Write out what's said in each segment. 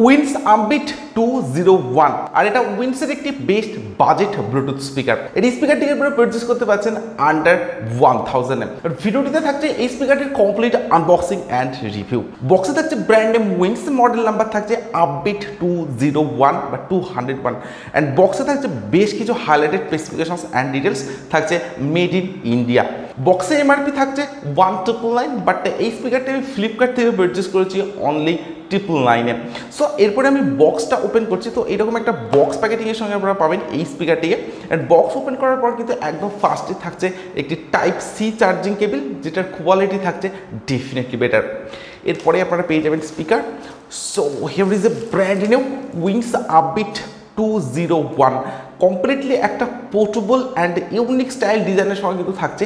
Wins Upbeat 201 আর এটা উইন্সের একটি best budget Bluetooth speaker. এই স্পিকারটিকে আপনারা পারচেজ করতে পারছেন আন্ডার 1000 এম। ভিডিওটিতে থাকছে এই স্পিকারটির কমপ্লিট আনবক্সিং অ্যান্ড রিভিউ। বক্সে থাকছে brand name Wins, model number থাকছে আপবিট 201 বা 201 অ্যান্ড বক্সে থাকছে বেশ কিছু হাইলাইটেড স্পেসিফিকেশনস অ্যান্ড ডিটেলস, থাকছে মেড ইন ইন্ডিয়া। বক্সে এমআরপি থাকছে 199, বাট এই স্পিকারটি আমি ফ্লিপকার্ট থেকে পারচেজ করেছি অনলি 999 এ। সো এরপরে আমি বক্সটা ওপেন করছি। তো এরকম একটা বক্স প্যাকেটিংয়ের সঙ্গে আপনারা পাবেন এই স্পিকারটিকে। অ্যান্ড বক্স ওপেন করার পর কিন্তু একদম ফার্স্টে থাকছে একটি টাইপ সি চার্জিং কেবল, যেটার কোয়ালিটি থাকছে ডেফিনেটলি বেটার। এরপরে আপনারা পেয়ে যাবেন speaker. So here is a brand new Wins Upbeat 201, completely একটা পোর্টেবল অ্যান্ড ইউনিক স্টাইল ডিজাইনের সঙ্গে কিন্তু থাকছে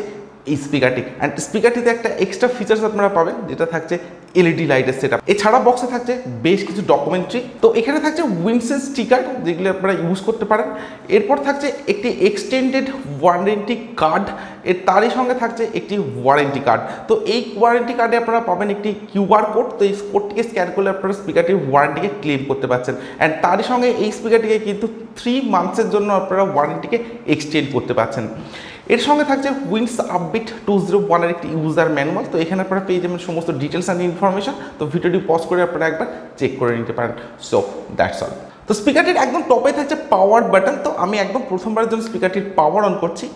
এই স্পিকারটি। অ্যান্ড স্পিকারটিতে একটা এক্সট্রা ফিচার্স আপনারা পাবেন, যেটা থাকছে এলইডি লাইটের সেটআপ। এছাড়া বক্সে থাকছে বেশ কিছু ডকুমেন্টারি। তো এখানে থাকছে উইন্সের স্টিকার, যেগুলো আপনারা ইউজ করতে পারেন। এরপর থাকছে একটি এক্সটেন্ডেড ওয়ারেন্টি কার্ড, তারই সঙ্গে থাকছে একটি ওয়ারেন্টি কার্ড। তো এই ওয়ারেন্টি কার্ডে আপনারা পাবেন একটি কিউআর কোড। তো এই কোডটিকে স্ক্যান করলে আপনারা স্পিকারটির ওয়ারেন্টিকে ক্লেম করতে পারছেন। অ্যান্ড তারই সঙ্গে এই স্পিকারটিকে কিন্তু 3 মান্থসের জন্য আপনারা ওয়ারেন্টিকে এক্সটেন্ড করতে পারছেন। এর সঙ্গে থাকছে উইন্স আপবিট 201 এর একটি ইউজার ম্যানুয়াল। তো এখানে আপনারা পেয়ে যাবেন সমস্ত ডিটেলস অ্যান্ড ইনফরমেশন। তো ভিডিওটি পজ করে আপনারা একবার চেক করে নিতে পারেন। So that's all. তো স্পিকারটির একদম টপে থাকছে পাওয়ার বাটন। তো আমি একদম প্রথমবারের জন্য স্পিকারটির পাওয়ার অন করছি।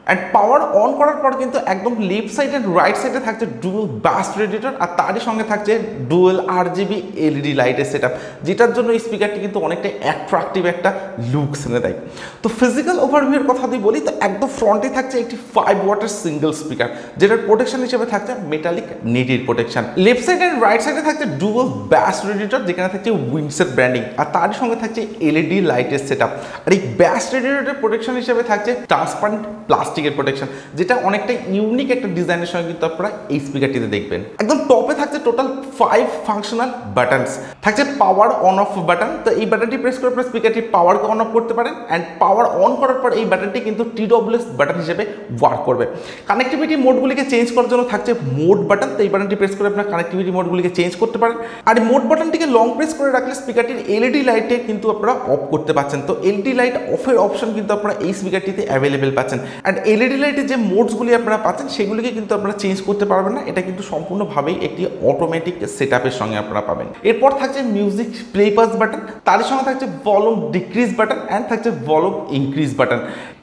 অ্যান্ড পাওয়ার অন করার পর কিন্তু একদম লেফট সাইড এন্ড রাইট সাইডে থাকছে ডুয়াল ব্যাস রেডিয়েটর, আর তারই সঙ্গে থাকছে ডুয়াল RGB এলইডি লাইটের সেটআপ, যেটার জন্য এই স্পিকারটি কিন্তু অনেকটা অ্যাট্রাকটিভ একটা লুকস এনে দেয়। তো ফিজিক্যাল ওভারভিউর কথা যদি বলি, তো একদম ফ্রন্টে থাকছে একটি 5 ওয়াটের সিঙ্গেল স্পিকার, যেটার প্রোটেকশন হিসেবে থাকছে মেটালিক নেটের protection. Left side and right সাইডে থাকছে ডুয়াল ব্যাস রেডিয়েটর, যেখানে থাকছে উইন্সের ব্র্যান্ডিং, আর তারই সঙ্গে থাকছে এলইডি লাইটের সেটআপ। আর এই ব্যাস রেডিয়েটরের প্রোটেকশন হিসেবে থাকছে ট্রান্সপারেন্ট প্লাস্টিকের প্রোটেকশন, যেটা অনেকটা ইউনিক একটা ডিজাইনের সঙ্গে কিন্তু আপনারা এই স্পিকারটিতে দেখবেন। একদম টপে থাকছে টোটাল 5 ফাংশনাল বাটনস। থাকছে পাওয়ার অন অফ বাটন। তো এই বাটনটি প্রেস করে আপনারা স্পিকারটির পাওয়ারকে অন অফ করতে পারেন। অ্যান্ড পাওয়ার অন করার পর এই বাটনটি কিন্তু TWS বাটন হিসেবে ওয়ার্ক করবে। কানেক্টিভিটি মোডগুলিকে চেঞ্জ করার জন্য থাকছে মোড বাটন। তো এই বাটনটি প্রেস করে আপনারা কানেক্টিভিটি মোডগুলিকে চেঞ্জ করতে পারেন। আর এই মোড বাটনটিকে লং প্রেস করে রাখলে স্পিকারটির এলইডি লাইটে কিন্তু আপনারা অফ করতে পারছেন। তো এলইডি লাইট অফের অপশন কিন্তু আপনারা এই স্পিকারটিতে অ্যাভেলেবেল পাচ্ছেন। অ্যান্ড এলইডি লাইটের যে মোডসগুলি আপনারা পাচ্ছেন, সেগুলিকে কিন্তু আপনারা চেঞ্জ করতে পারবেন না। এটা কিন্তু সম্পূর্ণভাবেই একটি অটোমেটিক সেটআপের সঙ্গে আপনারা পাবেন। এরপর থাকছে মিউজিক প্লে পাস বাটন, তার সঙ্গে থাকছে ভলিউম ডিক্রিজ বাটন অ্যান্ড থাকছে ভলিউম ইনক্রিজ বাটন।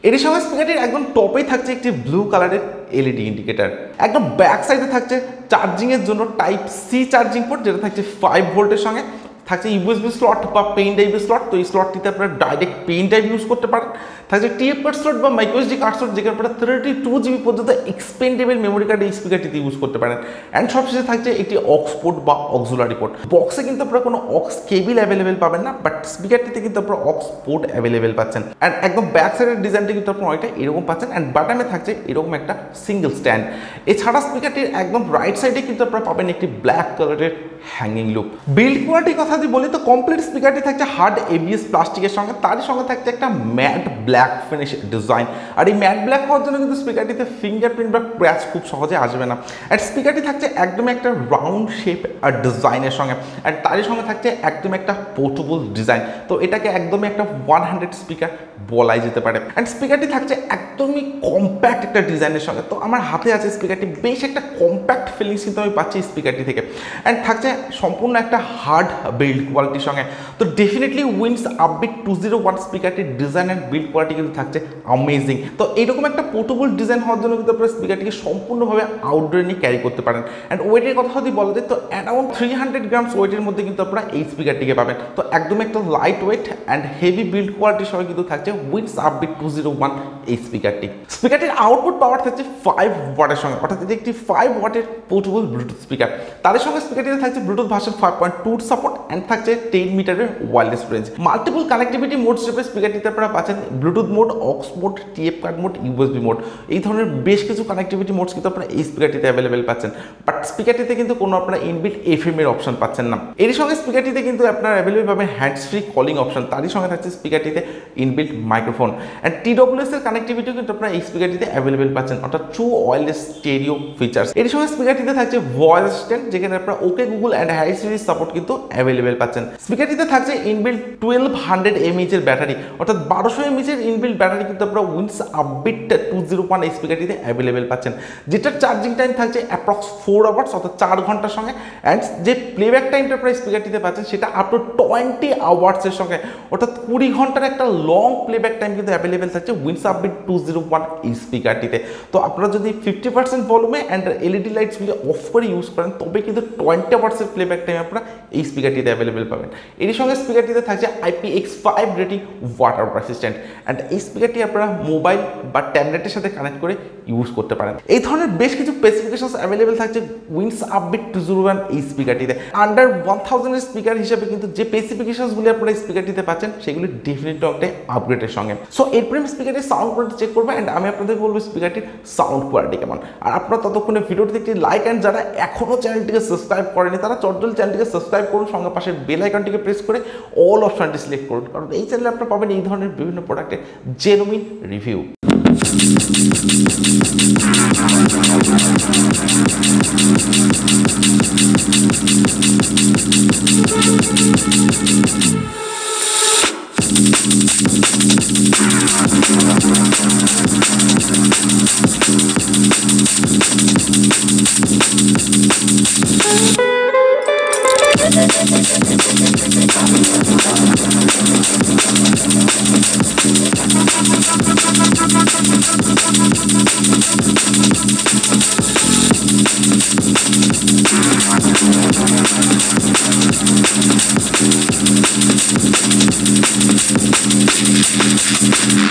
এর সঙ্গে স্পিকারটির একদম টপেই থাকছে একটি ব্লু কালারের এলইডি ইন্ডিকেটর। একদম ব্যাক সাইডে থাকছে চার্জিং এর জন্য টাইপ সি চার্জিং পোর্ট, যেটা থাকছে 5 ভোল্টের সঙ্গে। থাকছে ইউএসবি স্লট বা পেন ড্রাইভ স্লট। তো এই স্লটটিতে আপনারা ডাইরেক্ট পেন ড্রাইভ ইউজ করতে পারেন। থাকছে টিএফ কার্ড স্লট বা মাইক্রোএসডি কার্ড স্লট, যেখানে আপনারা 32 GB পর্যন্ত এক্সপেন্ডেবল মেমোরি কার্ড এই স্পিকারটিতে ইউজ করতে পারেন। অ্যান্ড সবশেষে থাকছে একটি অক্স পোর্ট বা অক্সিলারি পোর্ট। বক্সে কিন্তু আপনারা কোনো অক্স কেবল অ্যাভেলেবেল পাবেন না, বাট স্পিকারটিতে কিন্তু আপনারা অক্স পোর্ট অ্যাভেলেবেল পাচ্ছেন। অ্যান্ড একদম ব্যাক সাইডের ডিজাইনটি কিন্তু আপনারা অনেকটা এরকম পাচ্ছেন। অ্যান্ড বাটনে থাকছে এরকম একটা সিঙ্গেল স্ট্যান্ড। এছাড়া স্পিকারটির একদম রাইট সাইডে কিন্তু আপনারা পাবেন একটি ব্ল্যাক কালারের হ্যাঙ্গিং লুপ। বিল্ড কোয়ালিটির কথা যদি বলি, তো কমপ্লিট স্পিকারটি থাকছে হার্ড ABS প্লাস্টিকের সঙ্গে, তারই সঙ্গে থাকছে একটা ম্যাট ব্ল্যাক ফিনিশ ডিজাইন। আর এই ম্যাট ব্ল্যাক হওয়ার জন্য কিন্তু স্পিকারটিতে ফিঙ্গারপ্রিন্ট বা ক্র্যাচ খুব সহজে আসবে না। আর স্পিকারটি থাকছে একদমই একটা রাউন্ড শেপ আর ডিজাইনের সঙ্গে, আর তারই সঙ্গে থাকছে একদম একটা পোর্টেবল ডিজাইন। তো এটাকে একদমই একটা 100 স্পিকার বলাই যেতে পারে। অ্যান্ড স্পিকারটি থাকছে একদমই কম্প্যাক্ট একটা ডিজাইনের সঙ্গে। তো আমার হাতে আছে স্পিকারটি, বেশ একটা কম্প্যাক্ট ফিলিংস কিন্তু আমি পাচ্ছি স্পিকারটি থেকে। অ্যান্ড থাকছে সম্পূর্ণ একটা হার্ড বিল্ড কোয়ালিটির সঙ্গে। তো ডেফিনেটলি উইন্স আপবিট 201 স্পিকারটির ডিজাইন অ্যান্ড বিল্ড কোয়ালিটি কিন্তু থাকছে অ্যামেজিং। তো এইরকম একটা পোর্টেবল ডিজাইন হওয়ার জন্য কিন্তু আপনারা স্পিকারটিকে সম্পূর্ণভাবে আউটডোরে নিয়ে ক্যারি করতে পারেন। অ্যান্ড ওয়েটের কথা যদি বলা যায়, তো অ্যারাউন্ড 300 গ্রামস ওয়েটের মধ্যে কিন্তু আপনারা এই স্পিকারটিকে পাবেন। তো একদম একটা light weight and heavy build কোয়ালিটির সঙ্গে কিন্তু থাকছে উইন্স আপবিট 201 এই স্পিকারটি। স্পিকারটির আউটপুট পাওয়ার থাকছে 5 ওয়াটের সঙ্গে, অর্থাৎ একটি 5 ওয়াটের পোর্টেবল ব্লুটুথ স্পিকার। তার সঙ্গে স্পিকারটিতে থাকছে Bluetooth version 5.2 support and and থাকছে 10 মিটারের wireless range. Multiple connectivity mode হিসেবে স্পিকারটিতে আপনারা পাচ্ছেন Bluetooth mode, aux mode, TF card mode, USB mode, এই ধরনের বেশ কিছু কানেক্টিভিটি মোডস কিন্তু আপনারা এই স্পিকারটিতে অ্যাভেলেবেল পাচ্ছেন। বাট স্পিকারটিতে কিন্তু কোনো আপনারা ইনবিল্ট এফএম এর অপশন পাচ্ছেন না। এর সঙ্গে স্পিকারটিতে কিন্তু আপনারা অ্যাভেলেবেল পাবেন হ্যান্ডস ফ্রি কলিং অপশন, তারই সঙ্গে থাকছে স্পিকারটিতে ইনবিল্ট মাইক্রোফোন অ্যান্ড টিডব্লিউএস এর কানেক্টিভিটিও কিন্তু আপনারা এই স্পিকারটিতে অ্যাভেলেবেল পাচ্ছেন, অর্থাৎ ট্রু ওয়্যারলেস স্টেরিও ফিচার্স। এর সঙ্গে স্পিকারটিতে থাকছে ভয়েস অ্যাসিস্ট্যান্ট, যেখানে আপনারা okay Google and Harry series support কিন্তু অ্যাভেলেবেল পাচ্ছেন। স্পিকারটিতে থাকছে ইনবিল্ট 1200 mAh এর ব্যাটারি, অর্থাৎ 1200 mAh এর ইনবিল্ট ব্যাটারি কিন্তু আপনারা উইন্স আপবিট 201 এই স্পিকারটিতে অ্যাভেলেবেল পাচ্ছেন, যেটার চার্জিং টাইম থাকছে অ্যাপ্রক্স 4 আওয়ার্স, অর্থাৎ 4 ঘন্টার সঙ্গে। অ্যান্ড যে প্লেব্যাক টাইমটা আপনারা স্পিকারটিতে পাচ্ছেন সেটা আপ টু 20 আওয়ার্সের সঙ্গে, অর্থাৎ 20 ঘন্টার একটা লং প্লেব্যাক টাইম কিন্তু অ্যাভেলেবেল থাকছে উইন্স আপবিট 201 এই স্পিকারটিতে। তো আপনারা যদি 50% ভলিউমে অ্যান্ড এলইডি লাইটসগুলি অফ করে ইউজ করেন তবে কিন্তু 20 আওয়ার্সের প্লেব্যাক টাইম আপনারা এই স্পিকারটিতে অ্যাভেলেবেল পাবেন। এর সঙ্গে স্পিকারটিতে থাকছে IPX5 rating water resistant, and এই স্পিকারটি আপনারা মোবাইল বা ট্যাবলেটের সাথে কানেক্ট করে ইউজ করতে পারেন। এই ধরনের বেশ কিছু স্পেসিফিকেশনস অ্যাভেলেবেল থাকছে উইন্স আপবিট 201 এই স্পিকারটিতে। আন্ডার 1000 এর স্পিকার হিসেবে কিন্তু যে স্পেসিফিকেশনসগুলি আপনারা এই স্পিকারটিতে পাচ্ছেন সেগুলি ডেফিনেটলি অনেকটাই আপগ্রেডের সঙ্গে। সো এরপরে আমি স্পিকারটির সাউন্ড কোয়ালিটি চেক করবো অ্যান্ড আমি আপনাদের বলবো স্পিকারটির সাউন্ড কোয়ালিটি কেমন। আর আপনারা ততক্ষণে ভিডিওটিতে একটি লাইক অ্যান্ড যারা এখনও চ্যানেলটিকে সাবস্ক্রাইব করেনি তারা চটজল চ্যানেলটিকে সাবস্ক্রাইব করুন, সঙ্গে পাশের বেল আইকনটিকে প্রেস করে অল অপশনটি সিলেক্ট করুন, কারণ এই চ্যানেলে আপনারা পাবেন এই ধরনের বিভিন্ন প্রোডাক্টের জেনুইন রিভিউ।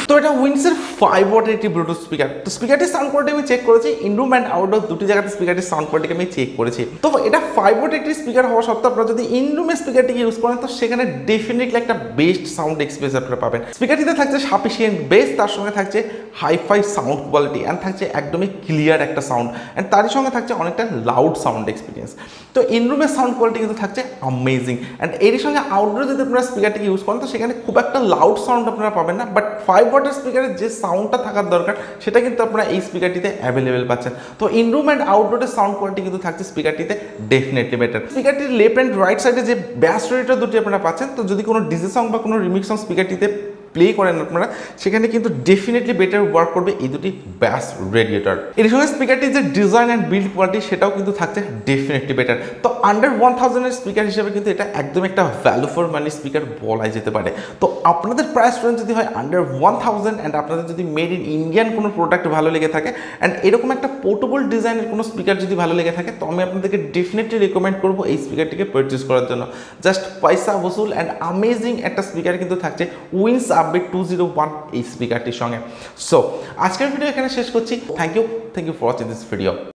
তো এটা উইন্সের 5 ওয়াটের একটি ব্লুটুথ স্পিকার। তো স্পিকারটির সাউন্ড কোয়ালিটি আমি চেক করেছি, ইনরুম অ্যান্ড আউটডোর দুটি জায়গাতে স্পিকারটির সাউন্ড কোয়ালিটি আমি চেক করেছি। তো এটা 5 ওয়াটের একটি স্পিকার হওয়া সত্ত্বেও আপনারা যদি ইনরুমে স্পিকারটিকে ইউজ করেন তো সেখানে ডেফিনেটলি একটা বেস্ট সাউন্ড এক্সপিরিয়েন্স আপনারা পাবেন। স্পিকারটিতে থাকছে সাফিসিয়েন্ট বেস, তার সঙ্গে থাকছে হাইফাই সাউন্ড কোয়ালিটি অ্যান্ড থাকছে একদমই ক্লিয়ার একটা সাউন্ড, অ্যান্ড তারই সঙ্গে থাকছে অনেকটা লাউড সাউন্ড এক্সপিরিয়েন্স। তো ইনরুমের সাউন্ড কোয়ালিটি কিন্তু থাকছে অ্যামেজিং, অ্যান্ড এরই সঙ্গে আউটডোরে যদি আপনারা স্পিকারটিকে ইউজ করেন তো সেখানে খুব একটা লাউড সাউন্ড আপনারা পাবেন না, বাট 5 ওয়াটের স্পিকারের যে সাউন্ডটা থাকার দরকার সেটা কিন্তু আপনারা এই স্পিকারটিতে অ্যাভেলেবেল পাচ্ছেন। তো ইনরুম অ্যান্ড আউটডোরের সাউন্ড কোয়ালিটি কিন্তু থাকছে স্পিকারটিতে ডেফিনেটলি বেটার। স্পিকারটির লেফট অ্যান্ড রাইট সাইডে যে ব্যাস রেডিয়েটর দুটি আপনারা পাচ্ছেন, তো যদি কোনো ডিজে সং বা কোনো রিমিক্স সং স্পিকারটিতে প্লে করেন আপনারা সেখানে কিন্তু ডেফিনেটলি বেটার ওয়ার্ক করবে এই দুটি ব্যাস রেডিয়েটর। এর সঙ্গে স্পিকারটির যে ডিজাইন অ্যান্ড বিল্ড কোয়ালিটি সেটাও কিন্তু থাকছে ডেফিনেটলি বেটার। তো আন্ডার 1000 এর স্পিকার হিসেবে কিন্তু এটা একদম একটা ভ্যালু ফর মানি স্পিকার বলাই যেতে পারে। তো আপনাদের প্রাইস রেঞ্জ যদি হয় আন্ডার 1000 অ্যান্ড আপনাদের যদি মেড ইন ইন্ডিয়ান কোনো প্রোডাক্ট ভালো লেগে থাকে অ্যান্ড এরকম একটা পোর্টেবল ডিজাইনের কোনো স্পিকার যদি ভালো লেগে থাকে তো আমি আপনাদেরকে ডেফিনেটলি রেকমেন্ড করবো এই স্পিকারটিকে পারচেস করার জন্য। জাস্ট পয়সা বসুল অ্যান্ড অ্যামেজিং একটা স্পিকার কিন্তু থাকছে উইন্স আপবিট 201 এই স্পিকারটির সঙ্গে। সো আজকের ভিডিও এখানে শেষ করছি। Thank you for watching this video.